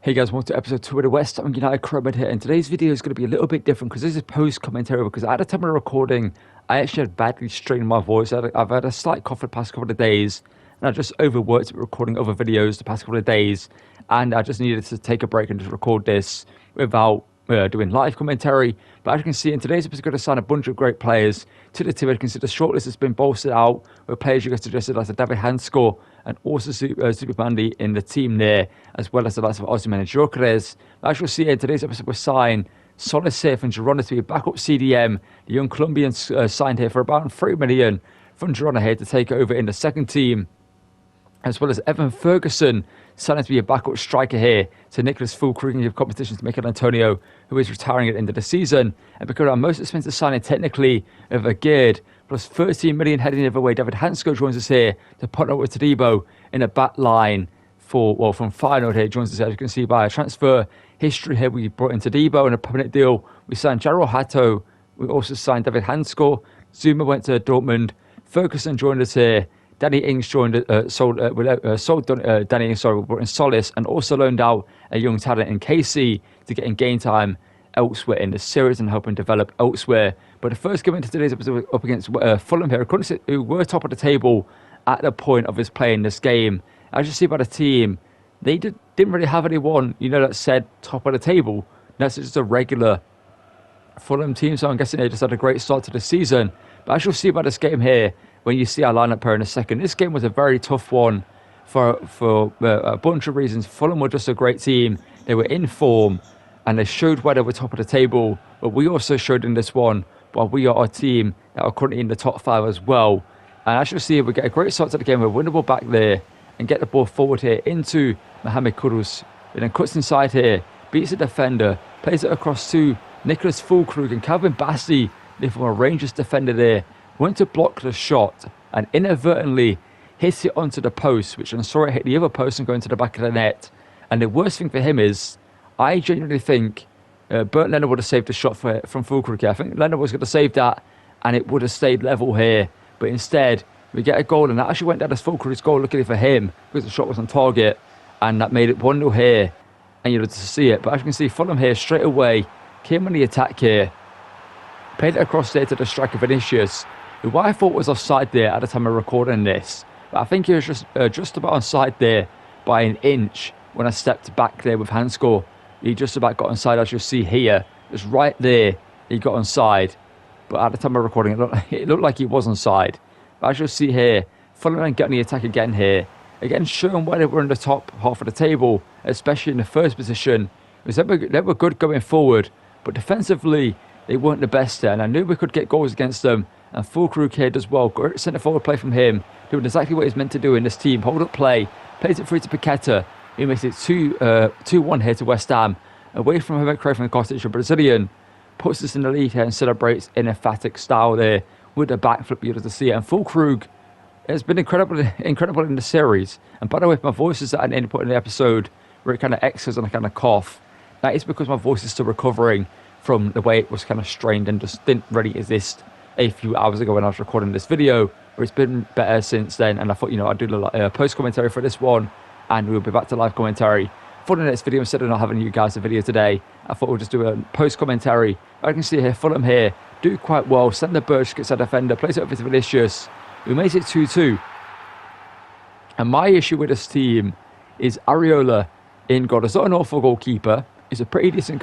Hey guys, welcome to episode 2 of the West Ham United Crowbed here, and today's video is going to be a little bit different because this is post-commentary, because at the time of recording, I actually had badly strained my voice. I've had a slight cough for the past couple of days, and I just overworked recording other videos the past couple of days, and I just needed to take a break and just record this without doing live commentary. But as you can see, in today's episode, we're going to sign a bunch of great players to the team. As you can see, the shortlist has been bolstered out with players you guys suggested, like David Handscore and also Super Bandy in the team there, as well as the likes of Osimhen and Enquiries. As you'll see in today's episode, we signed Solis here from Girona to be a backup CDM. The young Colombian signed here for about 3 million from Girona here to take over in the second team, as well as Evan Ferguson signing to be a backup striker here to Nicholas Füllkrug and give competition to Mikel Antonio, who is retiring at the end of the season. And because our most expensive signing technically of a Geared, plus 13 million heading the other way, David Hansko joins us here to partner with Todibo in a back line from Feyenoord here. Joins us here, as you can see by a transfer history here. We brought in Todibo in a permanent deal. We signed Jaro Hato. We also signed David Hansko. Zuma went to Dortmund. Ferguson joined us here. Danny Ings sold Danny Ings, brought in Solis, and also loaned out a young talent in Casey to get in game time elsewhere in the series and help him develop elsewhere. But the first game into today's episode up against Fulham here, who were top of the table at the point of his play in this game. As you see by the team, they didn't really have anyone, that said top of the table. That's just a regular Fulham team, so I'm guessing they just had a great start to the season. But as you'll see by this game here, when you see our lineup here in a second, this game was a very tough one for a bunch of reasons. Fulham were just a great team. They were in form, and they showed why they were top of the table. But we also showed in this one, while we are a team that are currently in the top 5 as well. And as you'll see, we get a great start to the game. We're winnable back there and get the ball forward here into Mohamed Kudus. He then cuts inside here, beats the defender, plays it across to Nicholas Füllkrug, and Calvin Bassey, from a Rangers defender there, went to block the shot and inadvertently hit it onto the post, which I saw it hit the other post and go into the back of the net. And the worst thing for him is, I genuinely think Bert Leonard would have saved the shot from Füllkrug here. I think Leonard was going to save that and it would have stayed level here. But instead, we get a goal, and that actually went down as Füllkrug's goal, luckily for him, because the shot was on target, and that made it 1-0 here. And to see it. But as you can see, Fulham here straight away came on the attack here, played it across there to the striker Vinicius, who I thought was offside there at the time of recording this. But I think he was just about onside there by an inch when I stepped back there with Handscore. He just about got onside, as you'll see here. Just right there, he got onside. But at the time of recording, it looked like he was onside. But as you'll see here, Fulham getting the attack again here. Again, showing why they were in the top half of the table, especially in the first position. Because they were good going forward, but defensively, they weren't the best there. And I knew we could get goals against them. And Füllkrug here does well. Great centre forward play from him, doing exactly what he's meant to do in this team. Hold up play, plays it through to Paqueta. He makes it 2-1 here to West Ham. Away from him, Craig from the Cottage, a Brazilian puts us in the lead here and celebrates in emphatic style there with a backflip. You're able to see it. And Füllkrug has been incredible in the series. And by the way, if my voice is at any point in the episode where it kind of exhales and I kind of cough, that is because my voice is still recovering from the way it was kind of strained and just didn't really exist a few hours ago when I was recording this video, but it's been better since then. And I thought, I'd do a post commentary for this one, and we'll be back to live commentary for the next video. Instead of not having you guys a video today, I thought we'll just do a post commentary. I can see here, Fulham here do quite well. Sander Berge gets a defender, plays it over to Vinicius, who makes it 2-2. And my issue with this team is Areola in goal. He's not an awful goalkeeper. He's a pretty decent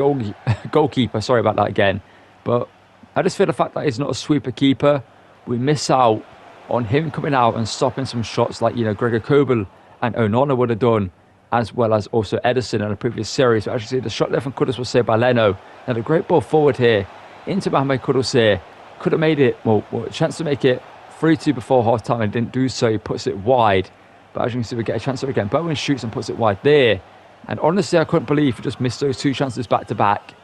goalkeeper. Sorry about that again, but I just feel the fact that he's not a sweeper keeper, we miss out on him coming out and stopping some shots like, Gregor Kobel and Onana would have done, as well as also Edison in a previous series. But actually, the shot there from Kudus was saved by Leno. Had a great ball forward here into Mohamed Kudus here. Could have made it, a chance to make it 3-2 before half time and didn't do so. He puts it wide. But as you can see, we get a chance again. Bowen shoots and puts it wide there. And honestly, I couldn't believe he just missed those 2 chances back to back.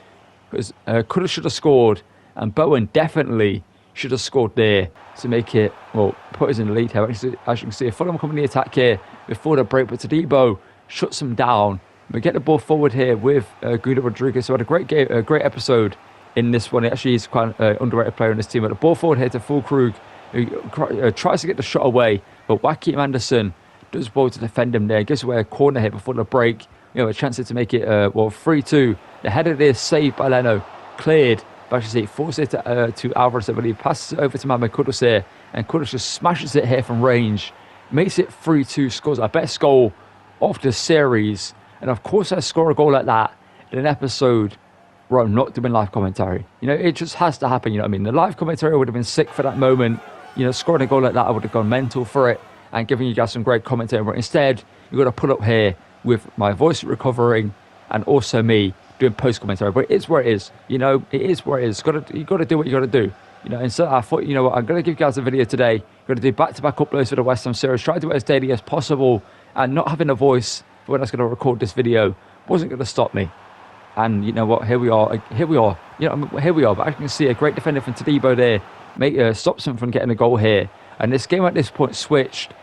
Because Kudus should have scored. And Bowen definitely should have scored there to make it, put us in the lead here. As you can see, Fulham coming in the attack here before the break, but Todibo shuts them down. We get the ball forward here with Guido Rodriguez, who had a great game, a great episode in this one. He actually is quite an underrated player in this team. But the ball forward here to Füllkrug, who tries to get the shot away, but Joachim Anderson does well to defend him there. Gives away a corner here before the break. a chance to make it 3-2. The header there saved by Leno, cleared. But actually, it forces it to Alvarez, I believe, passes it over to Mohamed Kudus here, and Kudus just smashes it here from range, makes it 3-2, scores our best goal of the series. And of course, I score a goal like that in an episode where I'm not doing live commentary. It just has to happen. The live commentary would have been sick for that moment. Scoring a goal like that, I would have gone mental for it and giving you guys some great commentary. But instead, you've got to pull up here with my voice recovering and also me doing post commentary. But it's where it is. It is where it is. You got to do what you got to do. And so I thought, I'm going to give you guys a video today. Going to do back-to-back uploads for the West Ham series. Try to do it as daily as possible, and not having a voice when I was going to record this video wasn't going to stop me. And you know what? Here we are. Here we are. But I can see a great defender from Todibo there. Stops him from getting a goal here. And this game at this point switched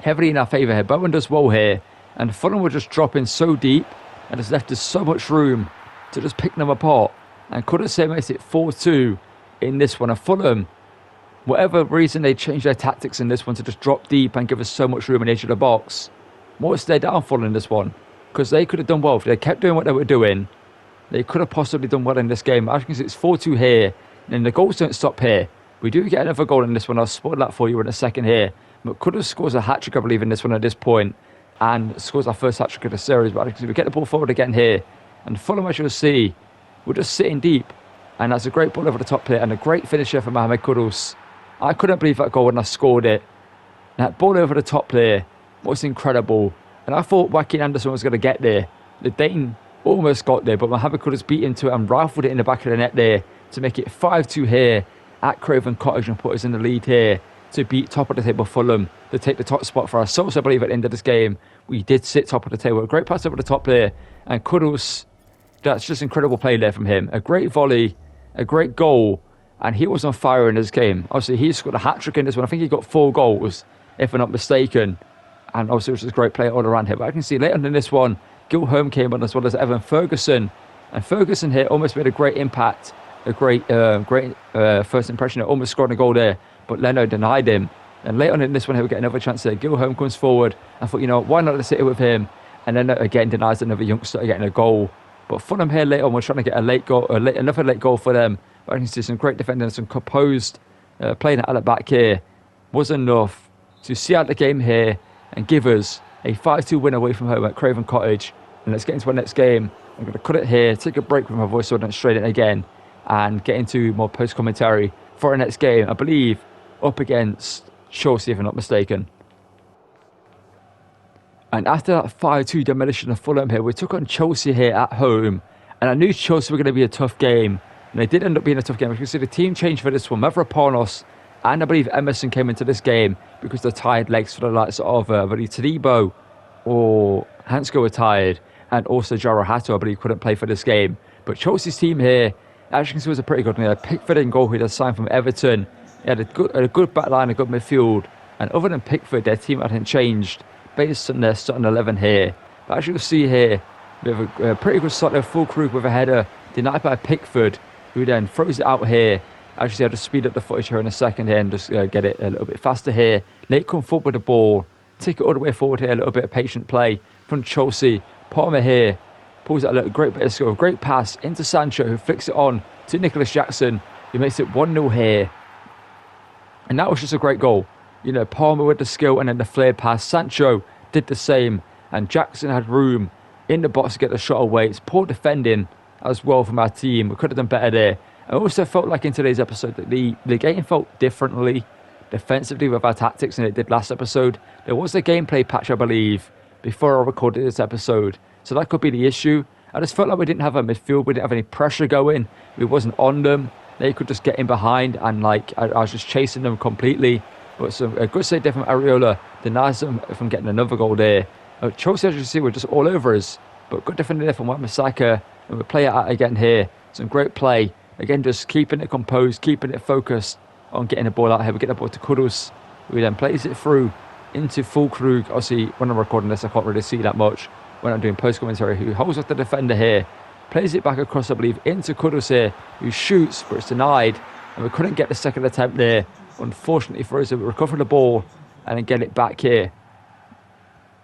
heavily in our favour here. Bowen does well here. And Fulham were just dropping so deep. And has left us so much room to just pick them apart. And could have said makes it 4-2 in this one. And Fulham, whatever reason they changed their tactics in this one to just drop deep and give us so much room in the edge of the box. What's their downfall in this one? Because they could have done well. If they kept doing what they were doing, they could have possibly done well in this game. As you can see, it's 4-2 here. And the goals don't stop here. We do get another goal in this one. I'll spoil that for you in a second here. But could have scores a hat-trick, I believe, in this one at this point. And scores our first hat-trick of the series. But we get the ball forward again here. And Fulham, as you'll see, we're just sitting deep. And that's a great ball over the top player. And a great finisher for Mohamed Kudus. I couldn't believe that goal when I scored it. That ball over the top player was incredible. And I thought Joaquin Anderson was going to get there. The Dane almost got there. But Mohamed Kudus beat into it and rifled it in the back of the net there to make it 5-2 here at Craven Cottage and put us in the lead here to beat top of the table Fulham to take the top spot for ourselves. I believe at the end of this game, we did sit top of the table. A great pass over the top there. And Kudus, that's just incredible play there from him. A great volley, a great goal. And he was on fire in this game. Obviously, he scored a hat-trick in this one. I think he got 4 goals, if I'm not mistaken. And obviously, it was just a great play all around here. But I can see later on in this one, Gil Holm came on as well as Evan Ferguson. And Ferguson here almost made a great impact. A great first impression. Almost scored a goal there. But Leno denied him. And later on in this one, he'll get another chance there. Gil Holm comes forward. I thought, why not sit it with him? And then again denies another youngster getting a goal. But Fulham here later on, we're trying to get a late goal, another late goal for them. But I can see some great defending, some composed playing at the back here was enough to see out the game here and give us a 5-2 win away from home at Craven Cottage. And let's get into our next game. I'm going to cut it here, take a break with my voice so I don't straight in again, and get into more post-commentary for our next game. I believe up against Chelsea, if I'm not mistaken. And after that 5-2 demolition of Fulham here, we took on Chelsea here at home. And I knew Chelsea were going to be a tough game. And they did end up being a tough game. You can see the team changed for this one. Mavropanos and I believe Emerson came into this game because they're tired legs for the likes of I believe Todibo or Hansko were tired. And also Jaro Hato, I believe, couldn't play for this game. But Chelsea's team here, as you can see, was a pretty good one. They had Pickford in goal, who had signed from Everton. They had a good back line, a good midfield. And other than Pickford, their team hadn't changed based on their starting 11 here. But as you'll see here, we have a pretty good start there, full crew with a header denied by Pickford, who then throws it out here. As you see, I'll just speed up the footage here in a second here and just get it a little bit faster here. Late come forward with the ball, take it all the way forward here, a little bit of patient play from Chelsea. Palmer here pulls out a little great bit of skill, great pass into Sancho, who flicks it on to Nicholas Jackson, who makes it 1-0 here. And that was just a great goal. You know, Palmer with the skill and then the flared pass. Sancho did the same, and Jackson had room in the box to get the shot away. It's poor defending as well from our team. We could have done better there. I also felt like in today's episode that the game felt differently defensively with our tactics than it did last episode. There was a gameplay patch, I believe, before I recorded this episode. So that could be the issue. I just felt like we didn't have a midfield. We didn't have any pressure going. We wasn't on them. They could just get in behind, and like I was just chasing them completely. But a good save there from Areola denies them from getting another goal there. Chelsea, as you see, were just all over us. But good defending there from Wan-Bissaka. And we play it out again here. Some great play. Again, just keeping it composed, keeping it focused on getting the ball out here. We get the ball to Kudus, who then plays it through into Fulkrug. Obviously, when I'm recording this, I can't really see that much when I'm doing post-commentary. Who holds off the defender here. Plays it back across, I believe, into Kudus here, who shoots, but it's denied. And we couldn't get the second attempt there. Unfortunately for us, we recover the ball and then get it back here.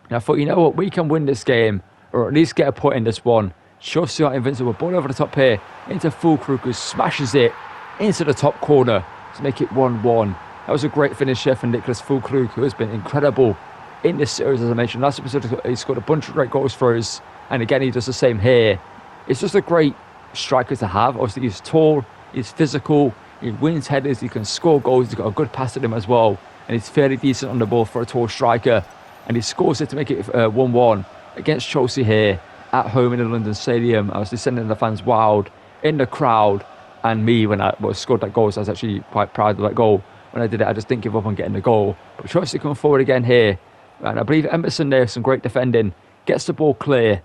And I thought, you know what, we can win this game or at least get a point in this one. Chelsea are invincible. Ball over the top here into Füllkrug, who smashes it into the top corner to make it 1-1. That was a great finish here for Nicholas Füllkrug, who has been incredible in this series, as I mentioned. Last episode, he scored a bunch of great goals for us, and again, he does the same here. It's just a great striker to have. Obviously, he's tall, he's physical, he wins headers, he can score goals, he's got a good pass at him as well, and he's fairly decent on the ball for a tall striker. And he scores it to make it 1-1 against Chelsea here at home in the London Stadium. I was just sending the fans wild in the crowd, and me, when I scored that goal, so I was actually quite proud of that goal. When I did it, I just didn't give up on getting the goal. But Chelsea come forward again here, and I believe Emerson there, some great defending, gets the ball clear.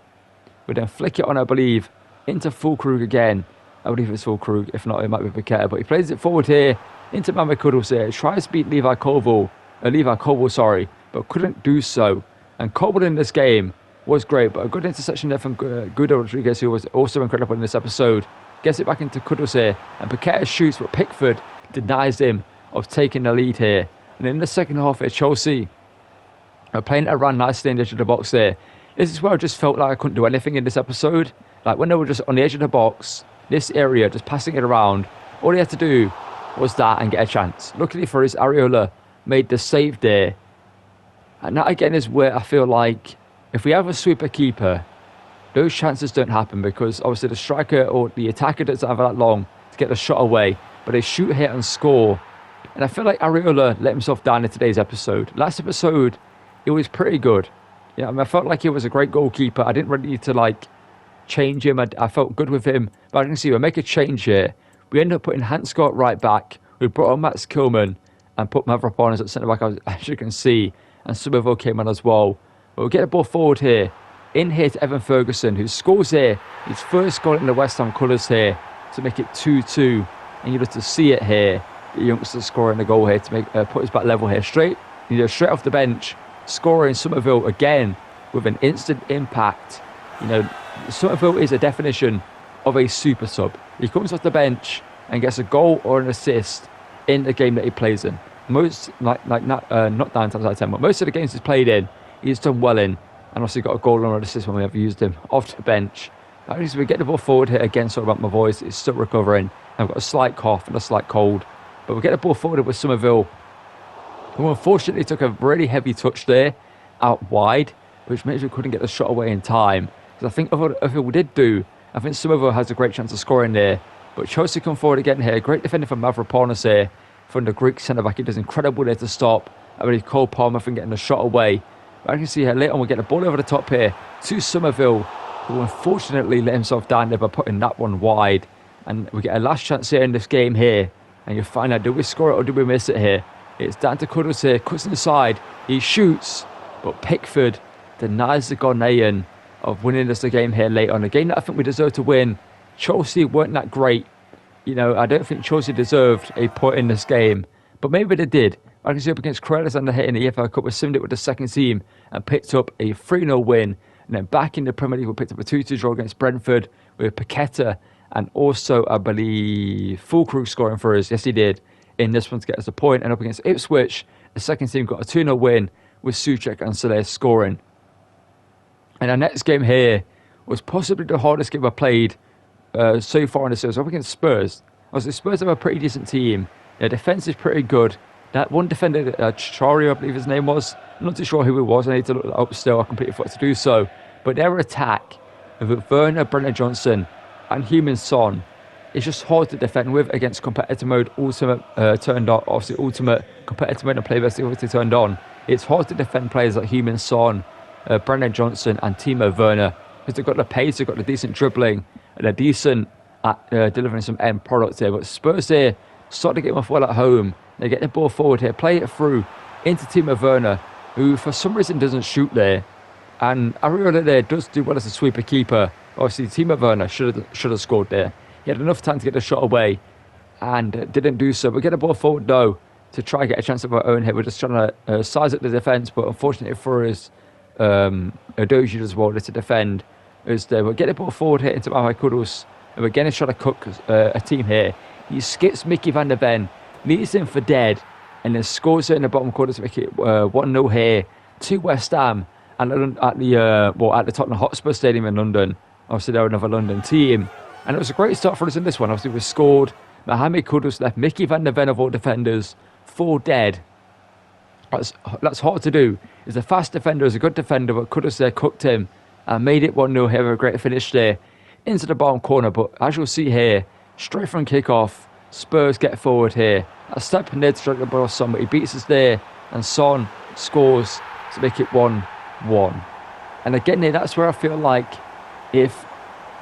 We then flick it on, I believe, into Füllkrug again. I believe it's Füllkrug. If not, it might be Paqueta. But he plays it forward here into Mame Kudus here. He tries to beat Levi Koval, but couldn't do so. And Koval in this game was great, but a good interception there from Guido Rodriguez, who was also incredible in this episode. Gets it back into Kudus here, and Paqueta shoots, but Pickford denies him of taking the lead here. And in the second half here, Chelsea are playing it around nicely in the edge of the box there. This is where I just felt like I couldn't do anything in this episode. Like when they were just on the edge of the box, this area, just passing it around, all he had to do was that and get a chance. Luckily for us, Areola made the save there. And that again is where I feel like if we have a sweeper keeper, those chances don't happen, because obviously the striker or the attacker doesn't have that long to get the shot away, but they shoot, hit and score. And I feel like Areola let himself down in today's episode. Last episode, it was pretty good. Yeah, I felt like he was a great goalkeeper. I didn't really need to change him. I felt good with him. But I can see we make a change here. We end up putting Hanscott right back. We brought on Mats Kilman and put Mavropanos at centre back, as you can see. And Somerville came on as well. But we'll get the ball forward here. In here to Evan Ferguson, who scores here his first goal in the West Ham colours here to make it 2-2. And you have to see it here. The youngster scoring the goal here to make put us back level here. Straight off the bench, scoring Somerville again with an instant impact. Somerville is a definition of a super sub. He comes off the bench and gets a goal or an assist in the game that he plays in. Not 9 times out of 10, but most of the games he's played in, he's done well in, and also got a goal or an assist when we have used him off the bench. As we get the ball forward here again, sorry about my voice, it's still recovering. I've got a slight cough and a slight cold, but we get the ball forward with Somerville, who unfortunately took a really heavy touch there out wide, which means we couldn't get the shot away in time. Because I think if we did do, I think Somerville has a great chance of scoring there. But Chelsea come forward again here. Great defending from Mavropanos here from the Greek centre-back. He does incredible there to stop. I believe Cole Palmer from getting the shot away. But I can see here later on we get the ball over the top here to Somerville, who unfortunately let himself down there by putting that one wide. And we get a last chance here in this game here. And you find out, do we score it or do we miss it here? It's down to Kudus here, cuts inside, he shoots, but Pickford denies the Ghanaian of winning us the game here late on. A game that I think we deserve to win. Chelsea weren't that great. I don't think Chelsea deserved a point in this game, but maybe they did. I can see up against Corellis and the hit in the EFL Cup, we simmed it with the second team and picked up a 3-0 win. And then back in the Premier League, we picked up a 2-2 draw against Brentford with Paqueta and also, I believe, Füllkrug scoring for us. Yes, he did. In this one to get us a point. And up against Ipswich, the second team got a 2-0 win with Souček and Soler scoring. And our next game here was possibly the hardest game I played so far in the series. Up against Spurs. Obviously, Spurs have a pretty decent team. Their defence is pretty good. That one defender, Chario, I believe his name was. I'm not too sure who it was. I need to look that up still. I completely forgot to do so. But their attack with Werner, Brennan Johnson and Heung-min Son, it's just hard to defend with against competitive mode ultimate turned on. Obviously, ultimate competitive mode and play best obviously turned on. It's hard to defend players like Heung-min Son, Brennan Johnson and Timo Werner, because they've got the pace, they've got the decent dribbling, and they're decent at delivering some end products here. But Spurs here start to get off well at home. They get the ball forward here, play it through into Timo Werner, who for some reason doesn't shoot there. And Areola there does do well as a sweeper keeper. Obviously, Timo Werner should have scored there. He had enough time to get the shot away and didn't do so. But get the ball forward though to try and get a chance of our own here. We're just trying to size up the defence, but unfortunately for us, Edoji as well to defend is there. We'll get the ball forward here into Mame Kudus, and we're again trying to cook a team here. He skips Mickey van der Ven, leaves him for dead, and then scores it in the bottom corner to make it 1-0 here to West Ham at the Tottenham Hotspur Stadium in London. Obviously, they're another London team. And it was a great start for us in this one. Obviously, we scored. Mohamed Kudus left Mickey van der Ven of all defenders 4 dead. That's hard to do. He's a fast defender, he's a good defender, but Kudus there cooked him and made it 1-0 here. A great finish there into the bottom corner. But as you'll see here, straight from kickoff, Spurs get forward here. A step in there to strike the ball off Son, but he beats us there. And Son scores to make it 1-1. And again here, that's where I feel like if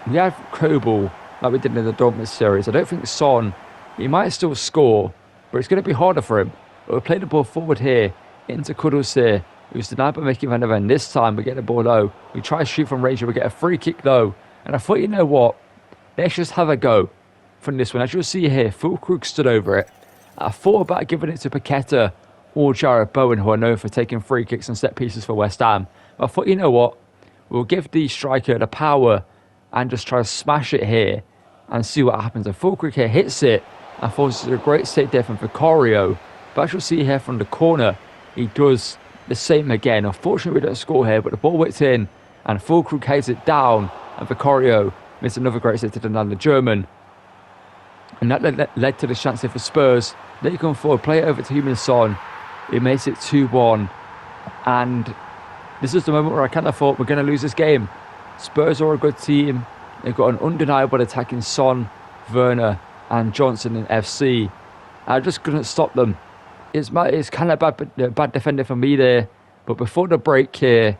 we have Kobel like we did in the Dortmund series, I don't think Son, he might still score, but it's going to be harder for him. But we play the ball forward here into Kudus here, who's denied by Mickey van der Ven. This time we get the ball low. We try to shoot from range, we get a free kick though. And I thought, you know what? Let's just have a go from this one. As you'll see here, Füllkrug stood over it. I thought about giving it to Paqueta or Jarrod Bowen, who are known for taking free kicks and set pieces for West Ham. But I thought, you know what? We'll give the striker the power and just try to smash it here and see what happens. And Füllkrug here hits it and forces a great save there from Vicario. But as you'll see here from the corner, he does the same again. Unfortunately, we don't score here, but the ball whipped in and Füllkrug heads it down and Vicario missed another great save to deny the German. And that led to the chance here for Spurs. They come forward, play it over to Heung-min Son. He makes it 2-1. And this is the moment where I kind of thought we're going to lose this game. Spurs are a good team. They've got an undeniable attacking Son, Werner and Johnson in FC. I just couldn't stop them. It's kind of bad defending for me there. But before the break here,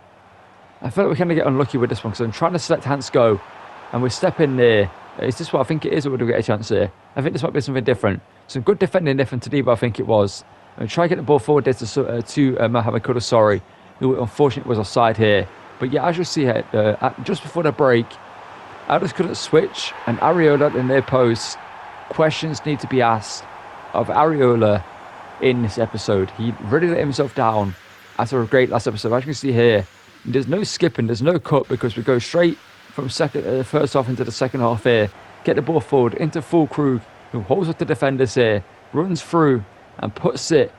I feel like we're going to get unlucky with this one because I'm trying to select Hansco and we step in there. Is this what I think it is, or would we get a chance here? I think this might be something different. Some good defending different to but I think it was. And try to get the ball forward there to Mohamed Kudus, who unfortunately was offside here. But yeah, as you'll see here, just before the break, I just couldn't switch. And Areola in their post. Questions need to be asked of Areola in this episode. He really let himself down after a great last episode. As you can see here, there's no skipping, there's no cut because we go straight from first half into the second half here. Get the ball forward into Füllkrug, who holds up the defenders here, runs through and puts it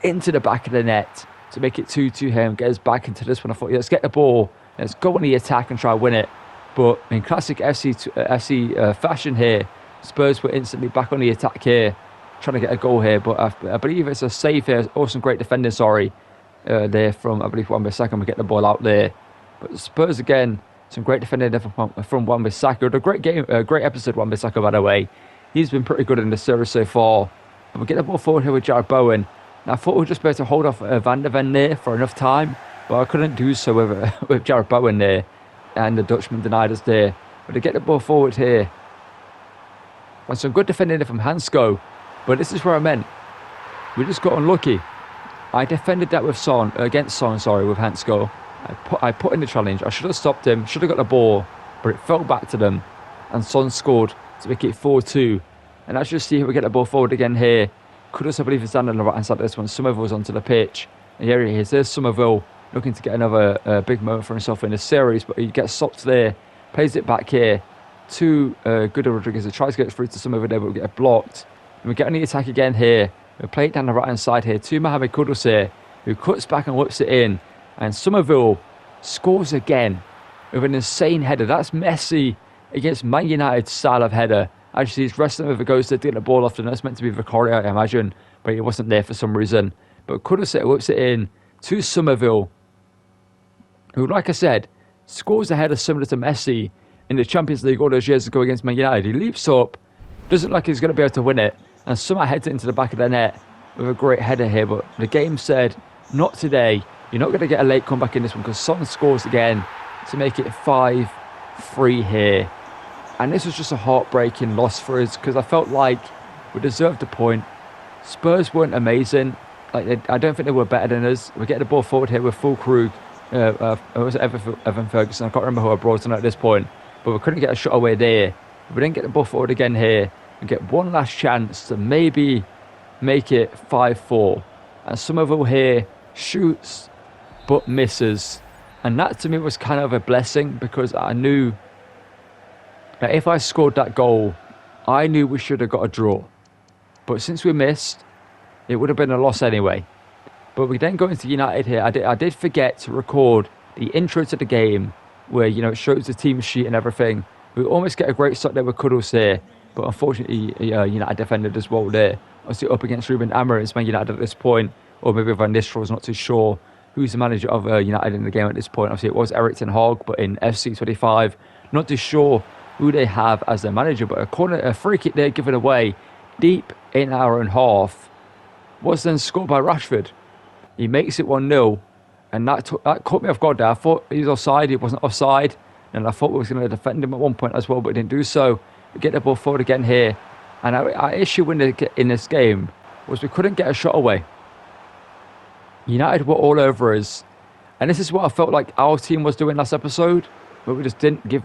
into the back of the net to make it 2-2 here and get us back into this one. I thought, yeah, let's get the ball, let's go on the attack and try to win it. But in classic FC fashion here, Spurs were instantly back on the attack here, trying to get a goal here. But I believe it's a save here, or some great defending, there from, I believe, Wan-Bissaka. We get the ball out there. But Spurs again, some great defending from Wan-Bissaka. A great game, great episode, Wan-Bissaka, by the way. He's been pretty good in the series so far. And we get the ball forward here with Jarrod Bowen. And I thought we were just better to hold off Van der Ven there for enough time, but I couldn't do so with Jarrod Bowen there. And the Dutchman denied us there. But to get the ball forward here. And some good defending there from Hansco. But this is where I meant. We just got unlucky. I defended that with against Son, with Hansco. I put in the challenge. I should have stopped him, should have got the ball, but it fell back to them. And Son scored to make it 4-2. And as you see, we get the ball forward again here. Kudus, I believe, is down on the right hand side of this one. Somerville's onto the pitch. And here he is. There's Somerville looking to get another big moment for himself in the series, but he gets stopped there. Plays it back here to Guido Rodriguez. He tries to get through to Somerville there, but we get blocked. And we get on the attack again here. We play it down the right hand side here to Mohamed Kudus here, who cuts back and whips it in. And Somerville scores again with an insane header. That's Messi against Man United's style of header. Actually, he's wrestling with it, goes to get the ball off, and that's meant to be Vicario, I imagine, but he wasn't there for some reason. But Kudus whips it in to Somerville, who, like I said, scores a header similar to Messi in the Champions League all those years ago against Man United. He leaps up, doesn't look like he's going to be able to win it, and somehow heads it into the back of the net with a great header here. But the game said, not today. You're not going to get a late comeback in this one because Son scores again to make it 5-3 here. And this was just a heartbreaking loss for us because I felt like we deserved a point. Spurs weren't amazing. I don't think they were better than us. We get the ball forward here with Füllkrug. It was Evan Ferguson. I can't remember who I brought in at this point. But we couldn't get a shot away there. We didn't get the ball forward again here. We get one last chance to maybe make it 5-4. And Somerville here shoots but misses. And that to me was kind of a blessing because I knew that if I scored that goal, I knew we should have got a draw. But since we missed, it would have been a loss anyway. But we then go into United here. I did forget to record the intro to the game, where it shows the team sheet and everything. We almost get a great shot there with Kuddles here, but unfortunately, United defended as well there. Obviously up against Ruben Amorim's Man United at this point, or maybe Van Nistelrooy's not too sure who's the manager of United in the game at this point. Obviously it was Erik ten Hag, but in FC 25, not too sure who they have as their manager. But a free kick there given away deep in our own half was then scored by Rashford. He makes it 1-0, and that caught me off guard there. I thought he was offside. He wasn't offside, and I thought we was going to defend him at one point as well, but didn't do so. We get the ball forward again here, and our issue in this game was we couldn't get a shot away. United were all over us, and this is what I felt like our team was doing last episode, where we just didn't give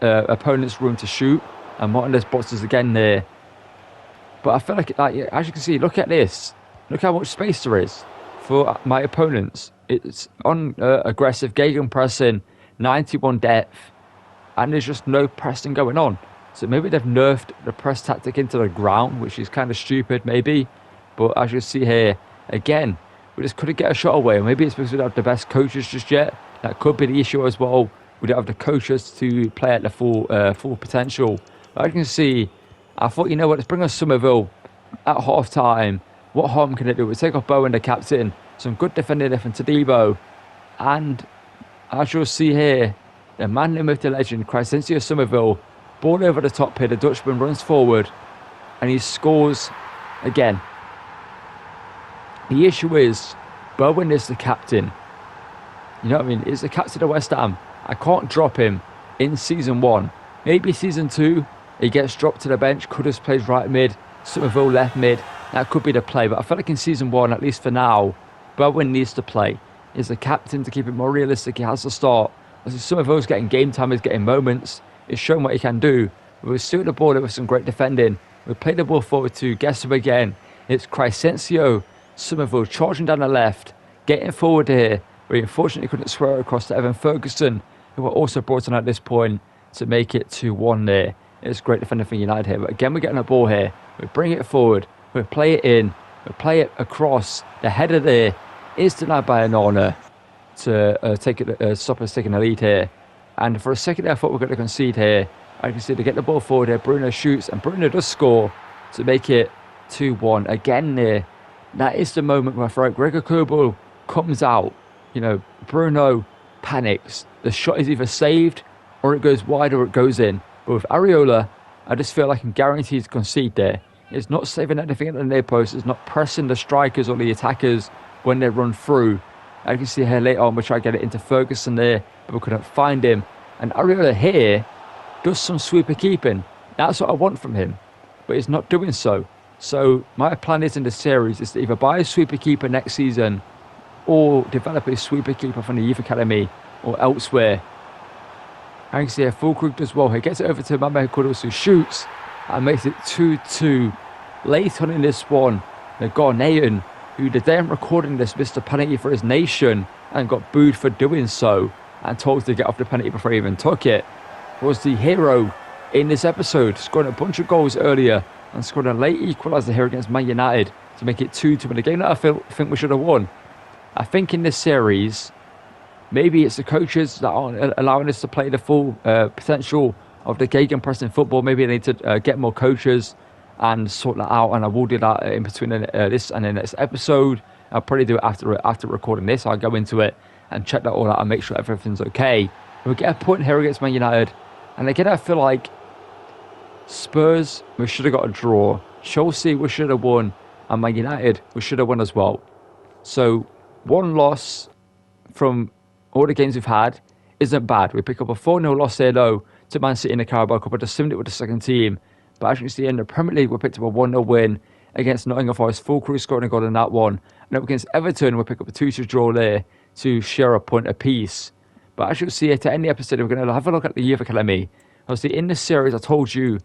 opponents room to shoot, and Martinez boxes again there. But I feel like as you can see, look at this. Look how much space there is for my opponents. It's on aggressive gegenpressing, 91 depth, and there's just no pressing going on. So maybe they've nerfed the press tactic into the ground, which is kind of stupid maybe. But as you see here, again, we just couldn't get a shot away. Maybe it's because we don't have the best coaches just yet. That could be the issue as well. We don't have the coaches to play at the full potential. But as you can see, I thought, let's bring on Somerville at half time. What harm can it do? We take off Bowen, the captain. Some good defending there from Todibo. And as you'll see here, the man with the legend, Crescencio Somerville, ball over the top here. The Dutchman runs forward and he scores again. The issue is, Bowen is the captain. You know what I mean? He's the captain of West Ham. I can't drop him in season 1. Maybe season 2, he gets dropped to the bench. Kuddles plays right mid, Somerville left mid. That could be the play. But I feel like in season 1, at least for now, Bowen needs to play. He's the captain to keep it more realistic. He has to start. Somerville's getting game time, he's getting moments. He's shown what he can do. We still the ball with some great defending. We play the ball forward to guess him again. It's Crescencio Somerville charging down the left, getting forward here, but unfortunately couldn't square across to Evan Ferguson, who were also brought on at this point to make it 2-1 there. It's great defending for United here, but again we're getting the ball here. We bring it forward, we play it in, we play it across. The header there is denied by Onana to stop us taking the lead here. And for a second I thought we were going to concede here. I can see to get the ball forward here. Bruno shoots, and Bruno does score to make it 2-1 again there. That is the moment where I thought Gregor Kobel comes out. Bruno panics. The shot is either saved or it goes wide or it goes in. But with Areola, I just feel like I'm guaranteed to concede there. It's not saving anything at the near post. It's not pressing the strikers or the attackers when they run through. As you can see here later on, we try to get it into Ferguson there, but we couldn't find him. And Areola here does some sweeper keeping. That's what I want from him, but he's not doing so. So my plan is in the series is to either buy a sweeper keeper next season or develop a sweeper keeper from the youth academy or elsewhere. I can see a full group as well. He gets it over to Mame Kuddles, who shoots and makes it 2-2. Late on in this one, the Ghanaian, who the day I'm recording this missed a penalty for his nation and got booed for doing so and told to get off the penalty before he even took it, was the hero in this episode, scoring a bunch of goals earlier and scored a late equaliser here against Man United to make it 2-2 in a game that I think we should have won. I think in this series, maybe it's the coaches that aren't allowing us to play the full potential of the gegenpressing football. Maybe they need to get more coaches and sort that out, and I will do that in between this and the next episode. I'll probably do it after recording this. I'll go into it and check that all out and make sure everything's okay. We'll get a point here against Man United, and again I feel like Spurs, we should have got a draw. Chelsea, we should have won. And Man United, we should have won as well. So, one loss from all the games we've had isn't bad. We pick up a 4-0 loss here, though, to Man City in the Carabao Cup. I just assumed it with the second team. But as you can see in the Premier League, we picked up a 1-0 win against Nottingham Forest. Full crew scoring a goal in that one. And up against Everton, we pick up a 2-2 draw there to share a point apiece. But as you'll see here, to end the episode, we're going to have a look at the Youth Academy. Obviously, in this series, I told you,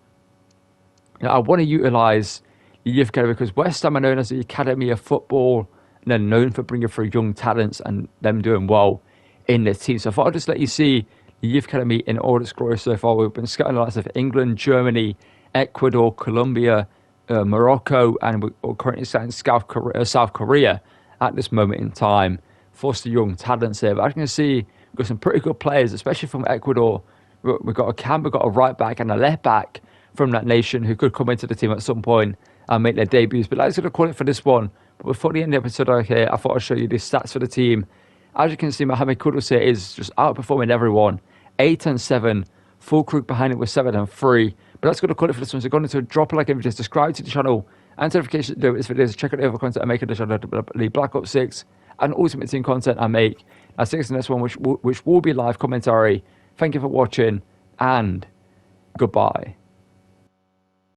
I want to utilise the Youth Academy because West Ham are known as the Academy of Football, and they're known for bringing through young talents and them doing well in their team. So I thought I'd just let you see the Youth Academy in all its glory so far. We've been scouting the likes of England, Germany, Ecuador, Colombia, Morocco, and we're currently scouting South Korea at this moment in time. Foster young talents there. But as you can see, We've got some pretty good players, especially from Ecuador. We've got a cam, we've got a right back and a left back from that nation who could come into the team at some point and make their debuts. But that's going to call it for this one. But before the end of the episode out here, I thought I'd show you the stats for the team. As you can see, Mohamed Kudus here is just outperforming everyone. 8-7, full crew behind it with 7-3. But that's going to call it for this one. So go into drop a like if you just subscribe to the channel and notifications to do this video. Check out the other content I make on the channel, the Black Ops 6 and Ultimate Team content I make. I'll see you in the next one, which will be live commentary. Thank you for watching and goodbye.